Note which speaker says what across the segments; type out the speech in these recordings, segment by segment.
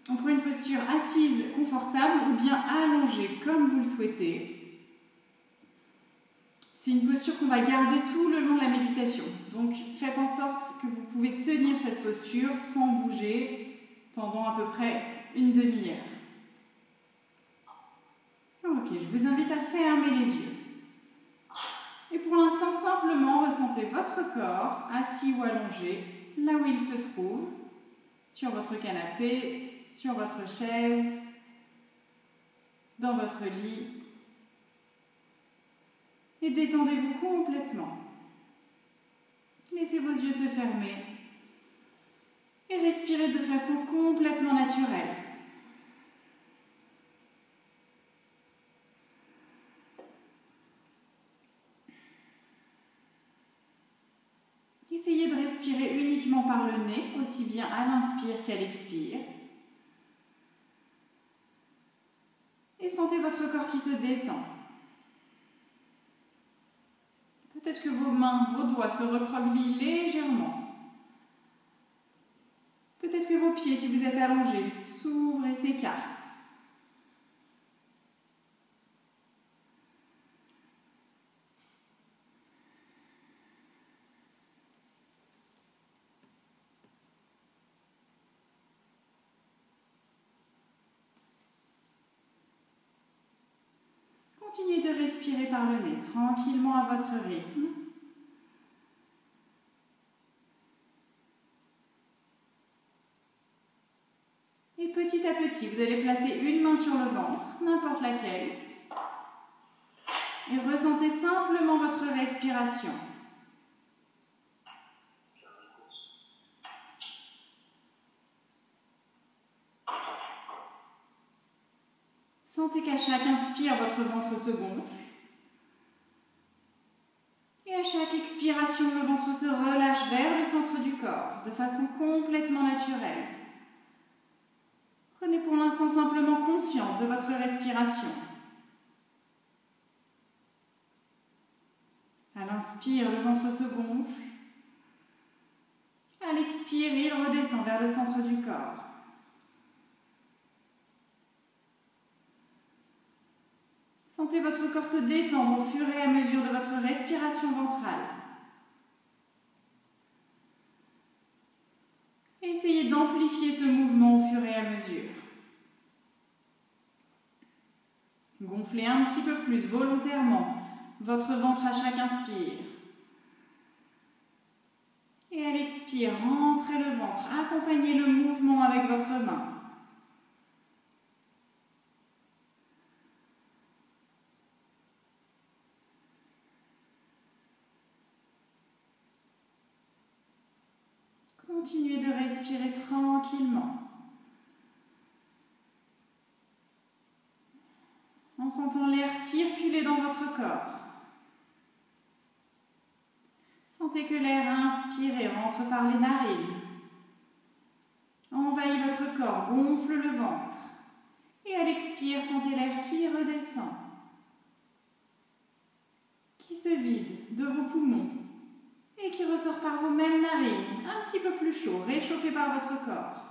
Speaker 1: On prend une posture assise confortable ou bien allongée comme vous le souhaitez. C'est une posture qu'on va garder tout le long de la méditation. Donc faites en sorte que vous pouvez tenir cette posture sans bouger pendant à peu près une demi-heure. Ok, je vous invite à fermer les yeux. Et pour l'instant, simplement ressentez votre corps assis ou allongé, là où il se trouve, sur votre canapé, sur votre chaise, dans votre lit. Et détendez-vous complètement. Laissez vos yeux se fermer et respirez de façon complètement naturelle. Essayez de respirer uniquement par le nez, aussi bien à l'inspire qu'à l'expire. Et sentez votre corps qui se détend. Peut-être que vos mains, vos doigts se recroquevillent légèrement. Peut-être que vos pieds, si vous êtes allongés, s'ouvrent et s'écartent. Continuez de respirer par le nez, tranquillement à votre rythme. Et petit à petit, vous allez placer une main sur le ventre, n'importe laquelle. Et ressentez simplement votre respiration. Sentez qu'à chaque inspire, votre ventre se gonfle. Et à chaque expiration, le ventre se relâche vers le centre du corps, de façon complètement naturelle. Prenez pour l'instant simplement conscience de votre respiration. À l'inspire, le ventre se gonfle. À l'expire, il redescend vers le centre du corps. Sentez votre corps se détendre au fur et à mesure de votre respiration ventrale. Et essayez d'amplifier ce mouvement au fur et à mesure. Gonflez un petit peu plus volontairement votre ventre à chaque inspire. Et à l'expire, rentrez le ventre, accompagnez le mouvement avec votre main. Continuez de respirer tranquillement, en sentant l'air circuler dans votre corps. Sentez que l'air inspiré rentre par les narines, envahit votre corps, gonfle le ventre. Et à l'expire, sentez l'air qui redescend, qui se vide de vos poumons et qui ressort par vos mêmes narines, un petit peu plus chaud, réchauffé par votre corps.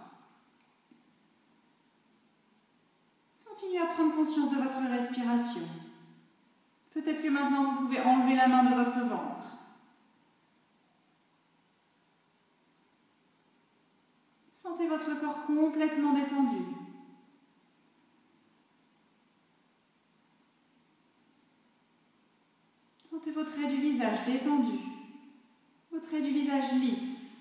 Speaker 1: Continuez à prendre conscience de votre respiration. Peut-être que maintenant vous pouvez enlever la main de votre ventre. Sentez votre corps complètement détendu. Sentez vos traits du visage détendus, vos traits du visage lisses.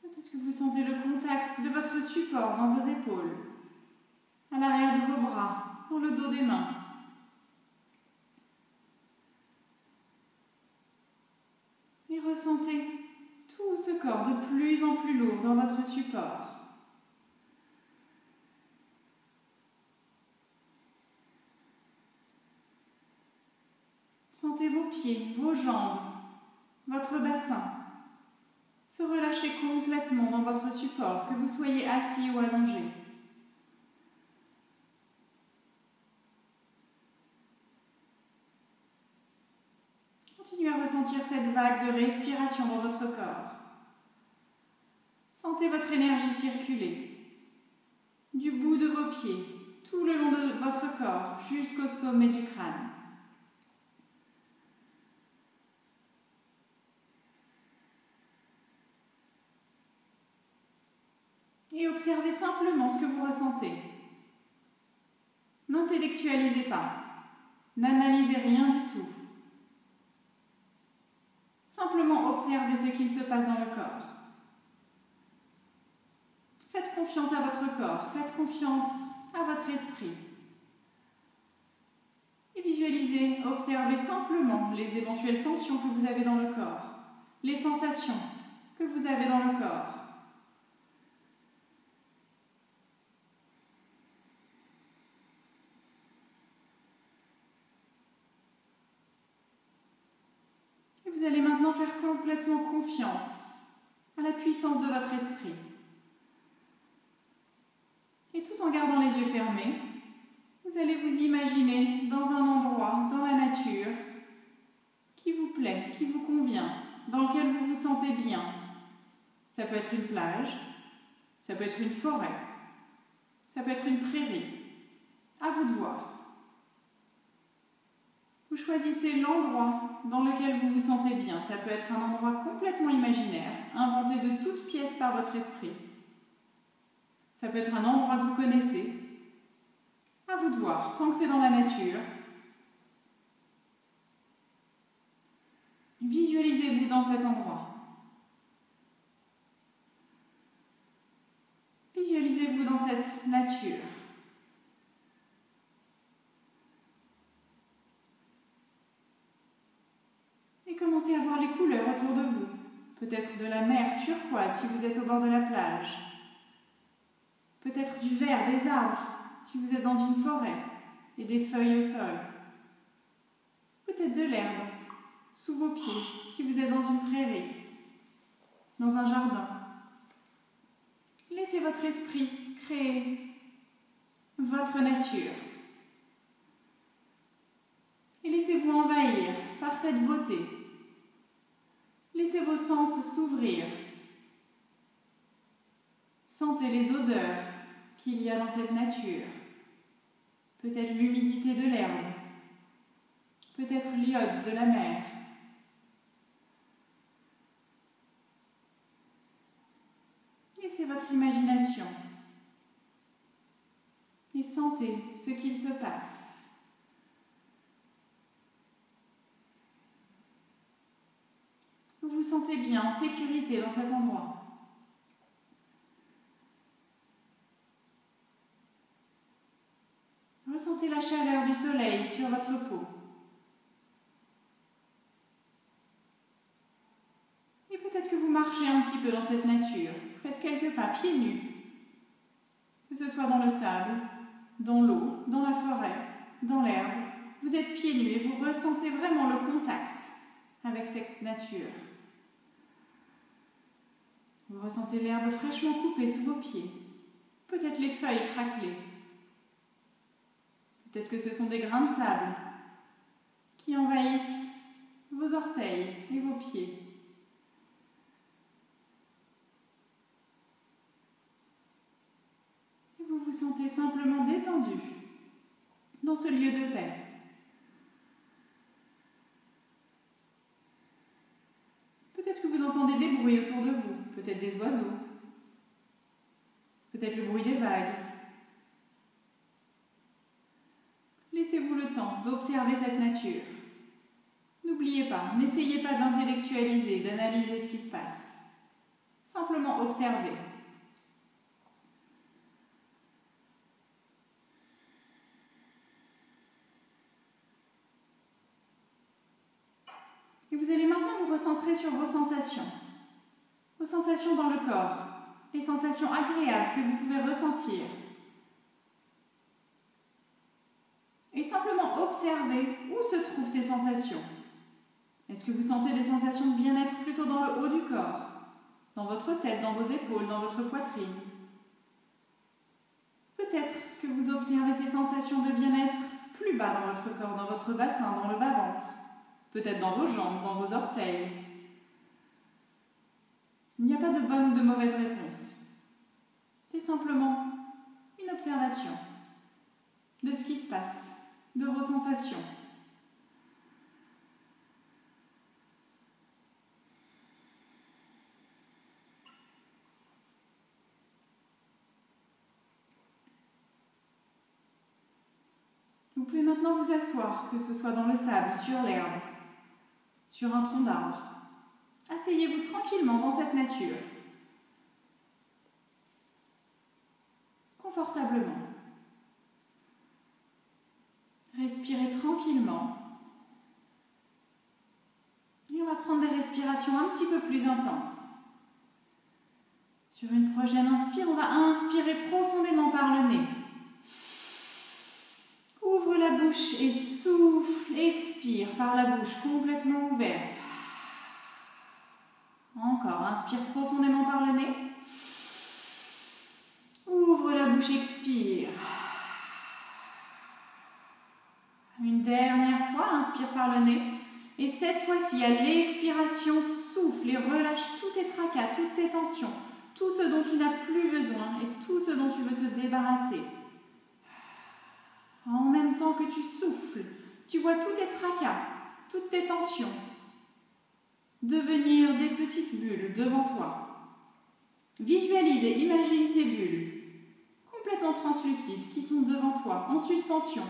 Speaker 1: Peut-être que vous sentez le contact de votre support dans vos épaules, à l'arrière de vos bras, dans le dos des mains. Et ressentez tout ce corps de plus en plus lourd dans votre support. Sentez vos pieds, vos jambes, votre bassin se relâcher complètement dans votre support, que vous soyez assis ou allongé. Continuez à ressentir cette vague de respiration dans votre corps. Sentez votre énergie circuler du bout de vos pieds, tout le long de votre corps, jusqu'au sommet du crâne. Et observez simplement ce que vous ressentez. N'intellectualisez pas, n'analysez rien du tout. Simplement observez ce qu'il se passe dans le corps. Faites confiance à votre corps, faites confiance à votre esprit. Et visualisez, observez simplement les éventuelles tensions que vous avez dans le corps, les sensations que vous avez dans le corps. Et vous allez maintenant faire complètement confiance à la puissance de votre esprit. Et tout en gardant les yeux fermés, vous allez vous imaginer dans un endroit, dans la nature, qui vous plaît, qui vous convient, dans lequel vous vous sentez bien. Ça peut être une plage, ça peut être une forêt, ça peut être une prairie. À vous de voir. Vous choisissez l'endroit dans lequel vous vous sentez bien. Ça peut être un endroit complètement imaginaire, inventé de toutes pièces par votre esprit. Ça peut être un endroit que vous connaissez. À vous de voir, tant que c'est dans la nature. Visualisez-vous dans cet endroit. Visualisez-vous dans cette nature. Et commencez à voir les couleurs autour de vous. Peut-être de la mer turquoise si vous êtes au bord de la plage. Peut-être du vert des arbres si vous êtes dans une forêt et des feuilles au sol. Peut-être de l'herbe sous vos pieds si vous êtes dans une prairie, dans un jardin. Laissez votre esprit créer votre nature. Et laissez-vous envahir par cette beauté. Laissez vos sens s'ouvrir. Sentez les odeurs qu'il y a dans cette nature. Peut-être l'humidité de l'herbe, peut-être l'iode de la mer. Laissez votre imagination et sentez ce qu'il se passe. Vous vous sentez bien, en sécurité dans cet endroit. Ressentez la chaleur du soleil sur votre peau. Et peut-être que vous marchez un petit peu dans cette nature. Vous faites quelques pas pieds nus. Que ce soit dans le sable, dans l'eau, dans la forêt, dans l'herbe. Vous êtes pieds nus et vous ressentez vraiment le contact avec cette nature. Vous ressentez l'herbe fraîchement coupée sous vos pieds. Peut-être les feuilles craquelées. Peut-être que ce sont des grains de sable qui envahissent vos orteils et vos pieds. Et vous vous sentez simplement détendu dans ce lieu de paix. Peut-être que vous entendez des bruits autour de vous, peut-être des oiseaux, peut-être le bruit des vagues. Laissez-vous le temps d'observer cette nature. N'oubliez pas, n'essayez pas d'intellectualiser, d'analyser ce qui se passe. Simplement observez. Et vous allez maintenant vous recentrer sur vos sensations dans le corps, les sensations agréables que vous pouvez ressentir. Et simplement observer où se trouvent ces sensations. Est-ce que vous sentez des sensations de bien-être plutôt dans le haut du corps, dans votre tête, dans vos épaules, dans votre poitrine? Peut-être que vous observez ces sensations de bien-être plus bas dans votre corps, dans votre bassin, dans le bas-ventre, peut-être dans vos jambes, dans vos orteils. Il n'y a pas de bonne ou de mauvaise réponse. et simplement une observation de ce qui se passe, de vos sensations. Vous pouvez maintenant vous asseoir, que ce soit dans le sable, sur l'herbe, sur un tronc d'arbre. Asseyez-vous tranquillement dans cette nature, confortablement. Respirez tranquillement. Et on va prendre des respirations un petit peu plus intenses. Sur une prochaine inspire, on va inspirer profondément par le nez. Ouvre la bouche et souffle, expire par la bouche complètement ouverte. Encore, inspire profondément par le nez. Ouvre la bouche, expire. Une dernière fois, inspire par le nez. Et cette fois-ci, à l'expiration, souffle et relâche tous tes tracas, toutes tes tensions, tout ce dont tu n'as plus besoin et tout ce dont tu veux te débarrasser. En même temps que tu souffles, tu vois tous tes tracas, toutes tes tensions devenir des petites bulles devant toi. Visualise et imagine ces bulles complètement translucides qui sont devant toi, en suspension.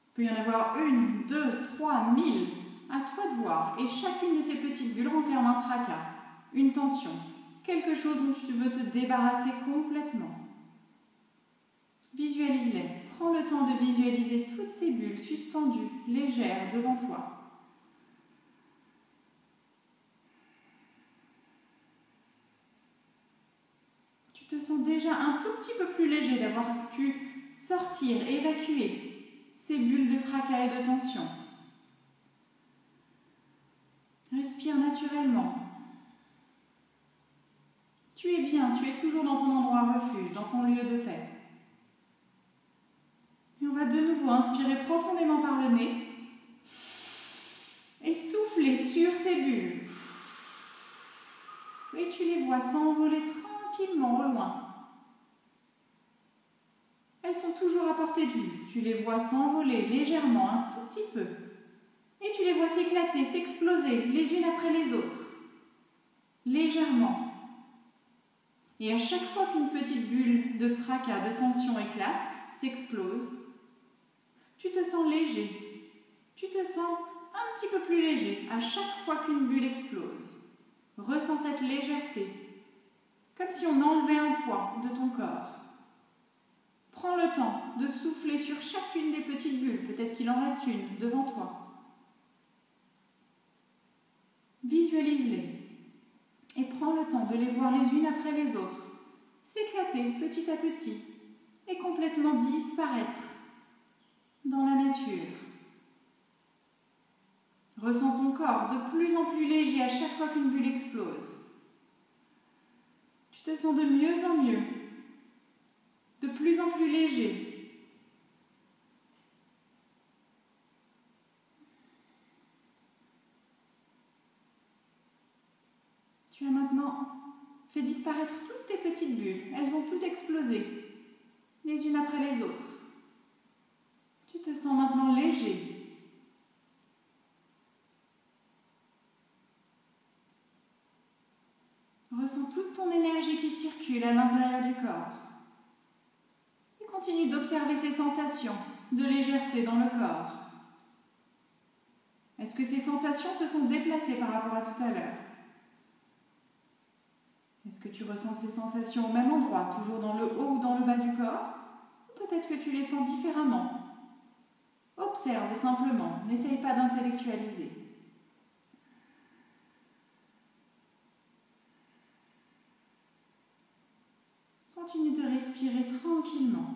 Speaker 1: Il peut y en avoir 1, 2, 3, 1000, à toi de voir. Et chacune de ces petites bulles renferme un tracas, une tension, quelque chose dont tu veux te débarrasser complètement. Visualise-les. Prends le temps de visualiser toutes ces bulles suspendues, légères, devant toi. Tu te sens déjà un tout petit peu plus léger d'avoir pu sortir, évacuer ces bulles de tracas et de tension. Respire naturellement. Tu es bien, tu es toujours dans ton endroit refuge, dans ton lieu de paix. Et on va de nouveau inspirer profondément par le nez et souffler sur ces bulles. Et tu les vois s'envoler tranquillement au loin. Elles sont toujours à portée de vue. Tu les vois s'envoler légèrement, un tout petit peu. Et tu les vois s'éclater, s'exploser les unes après les autres. Légèrement. Et à chaque fois qu'une petite bulle de tracas, de tension éclate, s'explose, tu te sens léger. Tu te sens un petit peu plus léger à chaque fois qu'une bulle explose. Ressens cette légèreté, comme si on enlevait un poids de ton corps. Prends le temps de souffler sur chacune des petites bulles, peut-être qu'il en reste une devant toi. Visualise-les et prends le temps de les voir les unes après les autres, s'éclater petit à petit et complètement disparaître dans la nature. Ressens ton corps de plus en plus léger à chaque fois qu'une bulle explose. Tu te sens de mieux en mieux, de plus en plus léger. Tu as maintenant fait disparaître toutes tes petites bulles. Elles ont toutes explosé, les unes après les autres. Tu te sens maintenant léger. Ressens toute ton énergie qui circule à l'intérieur du corps. Et continue d'observer ces sensations de légèreté dans le corps. Est-ce que ces sensations se sont déplacées par rapport à tout à l'heure? Est-ce que tu ressens ces sensations au même endroit, toujours dans le haut ou dans le bas du corps? Ou peut-être que tu les sens différemment. Observe simplement, n'essaye pas d'intellectualiser. Continue de respirer tranquillement.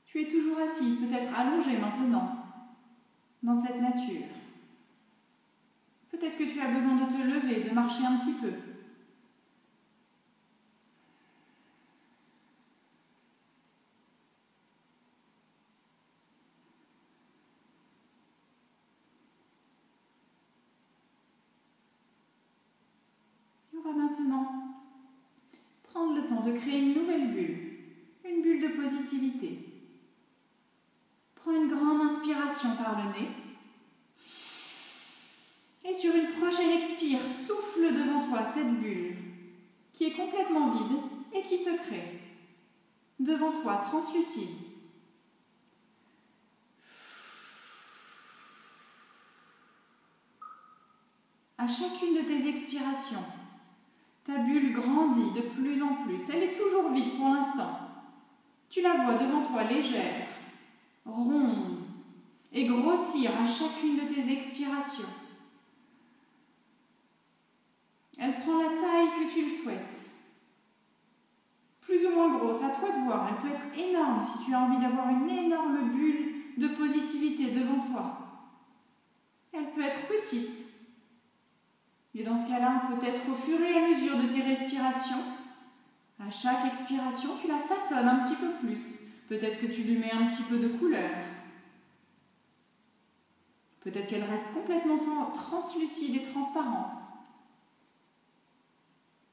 Speaker 1: Tu es toujours assis, peut-être allongé maintenant, dans cette nature. Peut-être que tu as besoin de te lever, de marcher un petit peu. On va maintenant prendre le temps de créer une nouvelle bulle, une bulle de positivité. Prends une grande inspiration par le nez. Et sur une prochaine expire, souffle devant toi cette bulle qui est complètement vide et qui se crée devant toi, translucide. À chacune de tes expirations, ta bulle grandit de plus en plus. Elle est toujours vide pour l'instant. Tu la vois devant toi légère, ronde et grossir à chacune de tes expirations. Elle prend la taille que tu le souhaites. Plus ou moins grosse, à toi de voir. Elle peut être énorme si tu as envie d'avoir une énorme bulle de positivité devant toi. Elle peut être petite. Et dans ce cas-là, peut-être au fur et à mesure de tes respirations, à chaque expiration, tu la façonnes un petit peu plus. Peut-être que tu lui mets un petit peu de couleur. Peut-être qu'elle reste complètement translucide et transparente.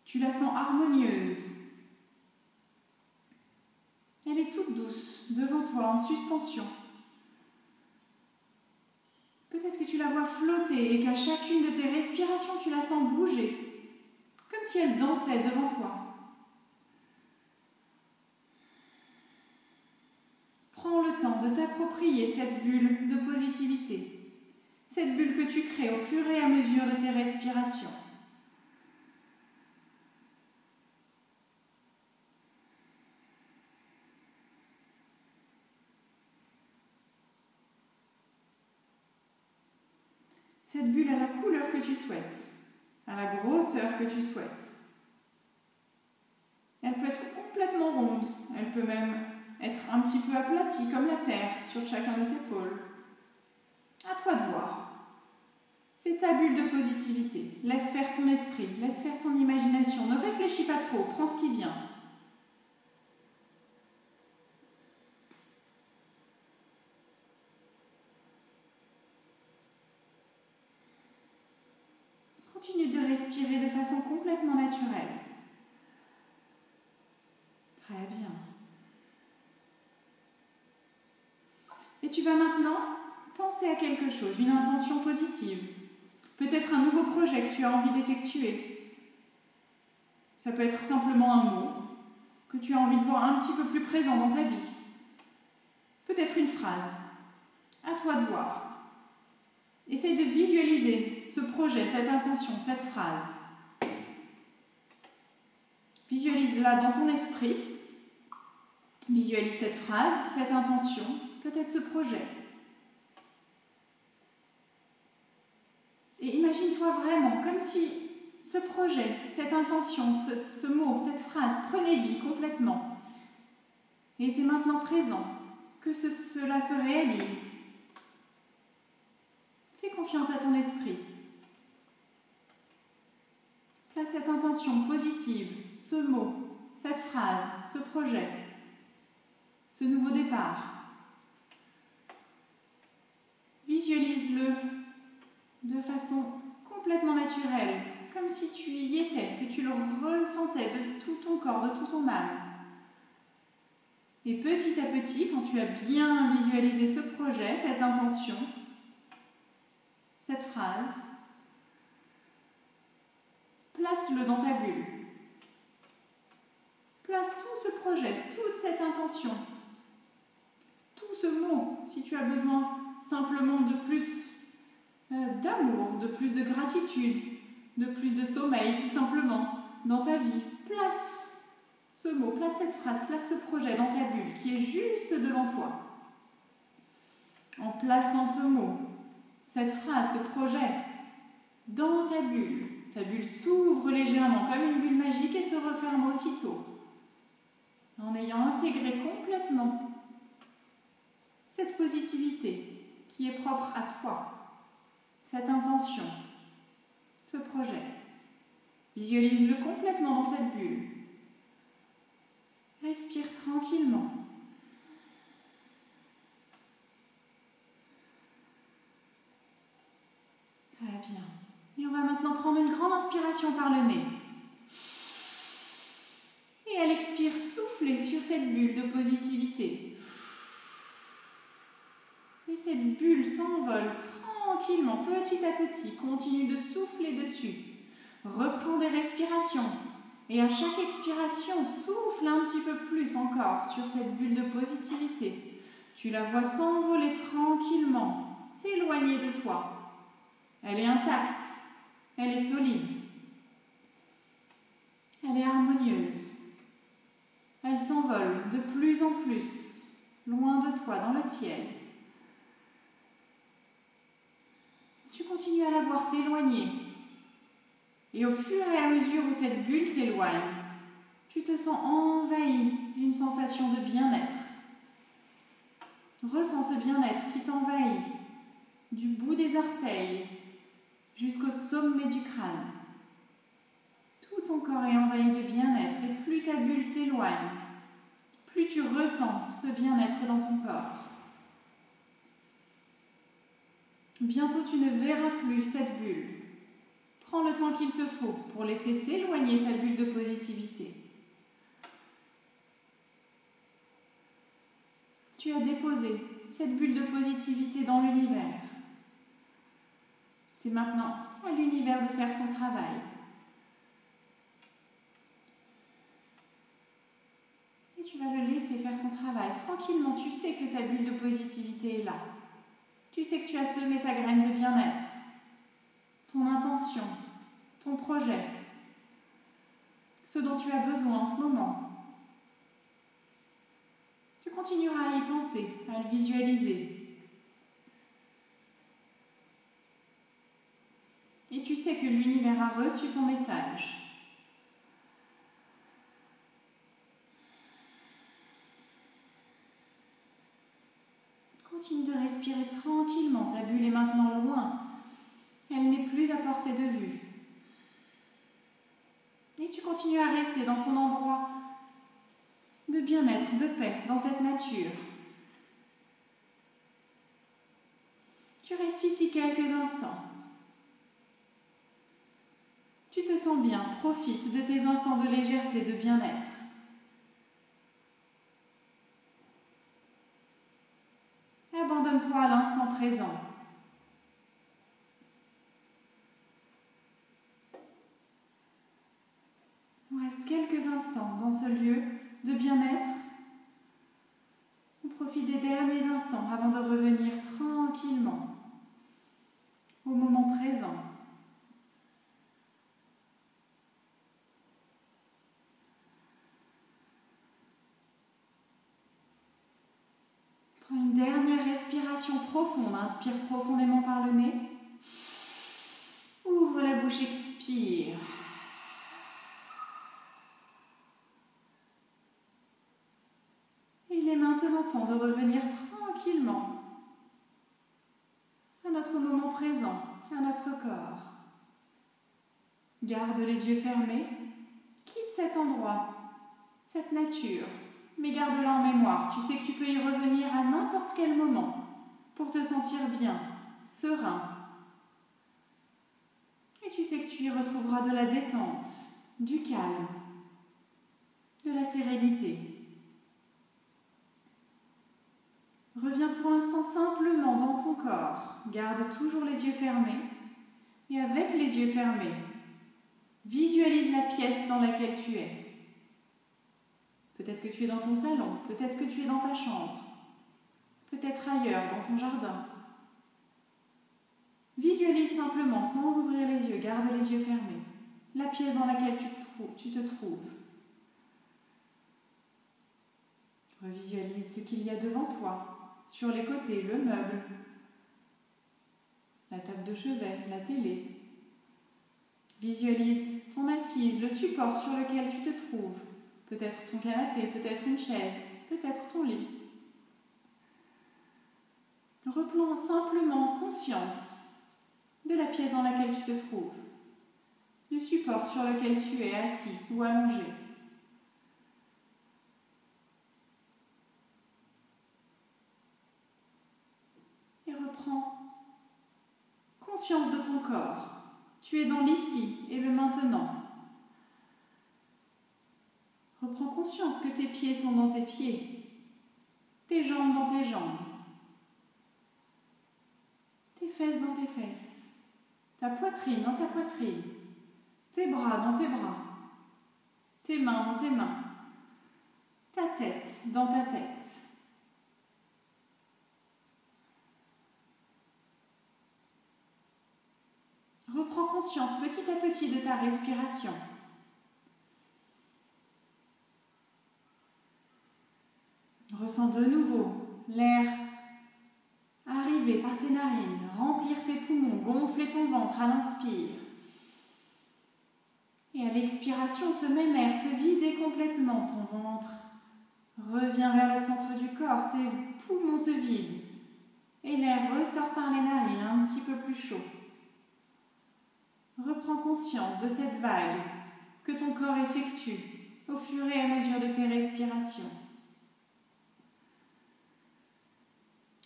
Speaker 1: Tu la sens harmonieuse. Elle est toute douce, devant toi, en suspension. Peut-être que tu la vois flotter et qu'à chacune de tes respirations, tu la sens bouger, comme si elle dansait devant toi. Prends le temps de t'approprier cette bulle de positivité, cette bulle que tu crées au fur et à mesure de tes respirations. Cette bulle a la couleur que tu souhaites, a la grosseur que tu souhaites. Elle peut être complètement ronde, elle peut même être un petit peu aplatie comme la terre sur chacun de ses pôles. À toi de voir. C'est ta bulle de positivité. Laisse faire ton esprit, laisse faire ton imagination. Ne réfléchis pas trop, prends ce qui vient. Continue de respirer de façon complètement naturelle. Très bien. Et tu vas maintenant penser à quelque chose, une intention positive. Peut-être un nouveau projet que tu as envie d'effectuer. Ça peut être simplement un mot que tu as envie de voir un petit peu plus présent dans ta vie. Peut-être une phrase. À toi de voir. Essaye de visualiser ce projet, cette intention, cette phrase. Visualise-la dans ton esprit. Visualise cette phrase, cette intention, peut-être ce projet. Et imagine-toi vraiment comme si ce projet, cette intention, ce mot, cette phrase prenait vie complètement et était maintenant présent, que cela se réalise. Fais confiance à ton esprit. Place cette intention positive, ce mot, cette phrase, ce projet, ce nouveau départ. Visualise-le de façon complètement naturelle, comme si tu y étais, que tu le ressentais de tout ton corps, de toute ton âme. Et petit à petit, quand tu as bien visualisé ce projet, cette intention, cette phrase, place-le dans ta bulle. Place tout ce projet, toute cette intention, tout ce mot, si tu as besoin simplement de plus d'amour, de plus de gratitude, de plus de sommeil, tout simplement, dans ta vie. Place ce mot, place cette phrase, place ce projet dans ta bulle qui est juste devant toi. En plaçant ce mot, cette phrase, ce projet dans ta bulle s'ouvre légèrement comme une bulle magique et se referme aussitôt. En ayant intégré complètement cette positivité qui est propre à toi, cette intention, ce projet. Visualise-le complètement dans cette bulle. Respire tranquillement. Très bien. Et on va maintenant prendre une grande inspiration par le nez. Et à l'expire, soufflez sur cette bulle de positivité. Et cette bulle s'envole tranquillement, petit à petit. Continue de souffler dessus. Reprends des respirations. Et à chaque expiration, souffle un petit peu plus encore sur cette bulle de positivité. Tu la vois s'envoler tranquillement, s'éloigner de toi. Elle est intacte, elle est solide, elle est harmonieuse. Elle s'envole de plus en plus, loin de toi, dans le ciel. Tu continues à la voir s'éloigner. Et au fur et à mesure où cette bulle s'éloigne, tu te sens envahi d'une sensation de bien-être. Ressens ce bien-être qui t'envahit du bout des orteils jusqu'au sommet du crâne. Tout ton corps est envahi de bien-être et plus ta bulle s'éloigne, plus tu ressens ce bien-être dans ton corps. Bientôt tu ne verras plus cette bulle. Prends le temps qu'il te faut pour laisser s'éloigner ta bulle de positivité. Tu as déposé cette bulle de positivité dans l'univers. C'est maintenant à l'univers de faire son travail. Et tu vas le laisser faire son travail. Tranquillement, tu sais que ta bulle de positivité est là. Tu sais que tu as semé ta graine de bien-être, ton intention, ton projet, ce dont tu as besoin en ce moment. Tu continueras à y penser, à le visualiser. Et tu sais que l'univers a reçu ton message. Continue de respirer tranquillement. Ta bulle est maintenant loin. Elle n'est plus à portée de vue. Et tu continues à rester dans ton endroit de bien-être, de paix, dans cette nature. Tu restes ici quelques instants. Tu te sens bien, profite de tes instants de légèreté, de bien-être. Abandonne-toi à l'instant présent. On reste quelques instants dans ce lieu de bien-être. On profite des derniers instants avant de revenir tranquillement au moment présent. Prends une dernière respiration profonde. Inspire profondément par le nez. Ouvre la bouche, expire. Il est maintenant temps de revenir tranquillement à notre moment présent, à notre corps. Garde les yeux fermés. Quitte cet endroit, cette nature, mais garde-la en mémoire. Tu sais que tu peux y revenir à n'importe quel moment pour te sentir bien, serein. Et tu sais que tu y retrouveras de la détente, du calme, de la sérénité. Reviens pour l'instant simplement dans ton corps. Garde toujours les yeux fermés. Et avec les yeux fermés, visualise la pièce dans laquelle tu es. Peut-être que tu es dans ton salon, peut-être que tu es dans ta chambre, peut-être ailleurs, dans ton jardin. Visualise simplement, sans ouvrir les yeux, garde les yeux fermés, la pièce dans laquelle tu te trouves. Revisualise ce qu'il y a devant toi, sur les côtés, le meuble, la table de chevet, la télé. Visualise ton assise, le support sur lequel tu te trouves. Peut-être ton canapé, peut-être une chaise, peut-être ton lit. Reprends simplement conscience de la pièce dans laquelle tu te trouves, du support sur lequel tu es assis ou allongé. Et reprends conscience de ton corps. Tu es dans l'ici et le maintenant. Reprends conscience que tes pieds sont dans tes pieds, tes jambes dans tes jambes, tes fesses dans tes fesses, ta poitrine dans ta poitrine, tes bras dans tes bras, tes mains dans tes mains, ta tête dans ta tête. Reprends conscience petit à petit de ta respiration. Ressens de nouveau l'air arriver par tes narines, remplir tes poumons, gonfler ton ventre à l'inspire. Et à l'expiration, ce même air se vide complètement ton ventre. Revient vers le centre du corps, tes poumons se vident. Et l'air ressort par les narines un petit peu plus chaud. Reprends conscience de cette vague que ton corps effectue au fur et à mesure de tes respirations.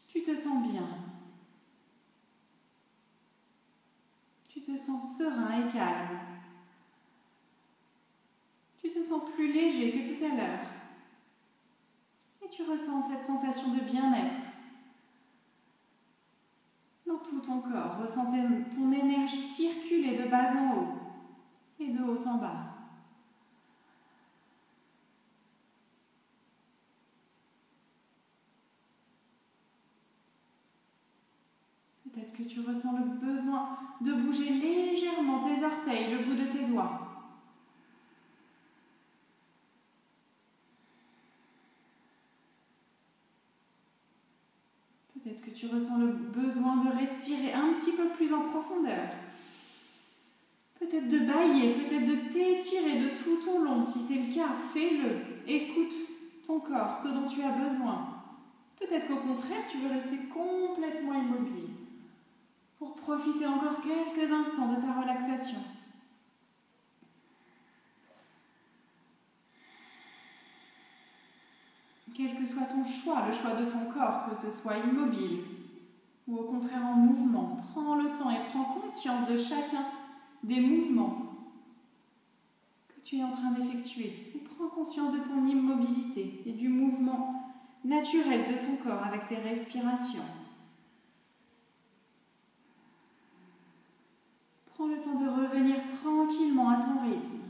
Speaker 1: Tu te sens bien. Tu te sens serein et calme. Tu te sens plus léger que tout à l'heure. Et tu ressens cette sensation de bien-être dans tout ton corps. Ressens ton énergie circuler de bas en haut et de haut en bas. Peut-être que tu ressens le besoin de bouger légèrement tes orteils, le bout de tes doigts. Peut-être que tu ressens le besoin de respirer un petit peu plus en profondeur. Peut-être de bâiller, peut-être de t'étirer de tout ton long. Si c'est le cas, fais-le. Écoute ton corps, ce dont tu as besoin. Peut-être qu'au contraire, tu veux rester complètement immobile pour profiter encore quelques instants de ta relaxation. Quel que soit ton choix, le choix de ton corps, que ce soit immobile ou au contraire en mouvement, prends le temps et prends conscience de chacun des mouvements que tu es en train d'effectuer. Prends conscience de ton immobilité et du mouvement naturel de ton corps avec tes respirations. Prends le temps de revenir tranquillement à ton rythme.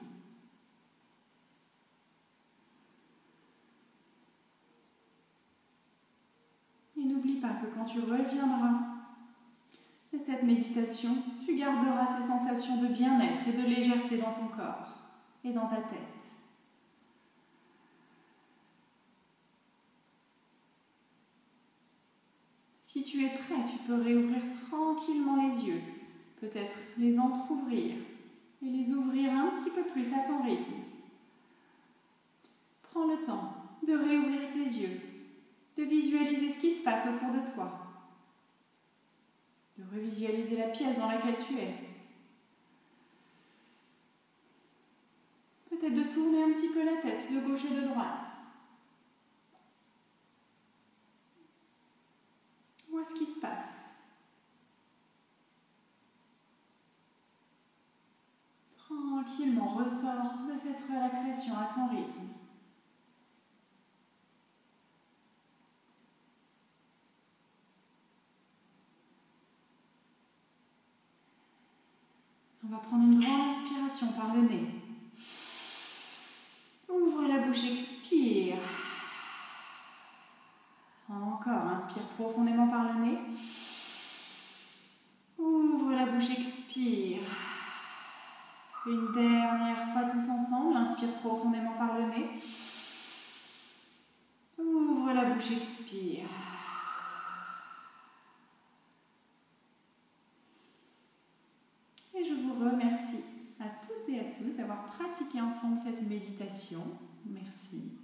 Speaker 1: Et n'oublie pas que quand tu reviendras de cette méditation, tu garderas ces sensations de bien-être et de légèreté dans ton corps et dans ta tête. Si tu es prêt, tu peux réouvrir tranquillement les yeux, peut-être les entrouvrir et les ouvrir un petit peu plus à ton rythme. Prends le temps de réouvrir tes yeux, de visualiser ce qui se passe autour de toi, de revisualiser la pièce dans laquelle tu es. Peut-être de tourner un petit peu la tête de gauche et de droite. Vois ce qui se passe. Tranquillement, ressors de cette relaxation à ton rythme. On va prendre une grande inspiration par le nez. Ouvre la bouche, expire. Encore, inspire profondément par le nez. Ouvre la bouche, expire. Une dernière fois tous ensemble, inspire profondément par le nez. Ouvre la bouche, expire. Et je vous remercie à toutes et à tous d'avoir pratiqué ensemble cette méditation. Merci.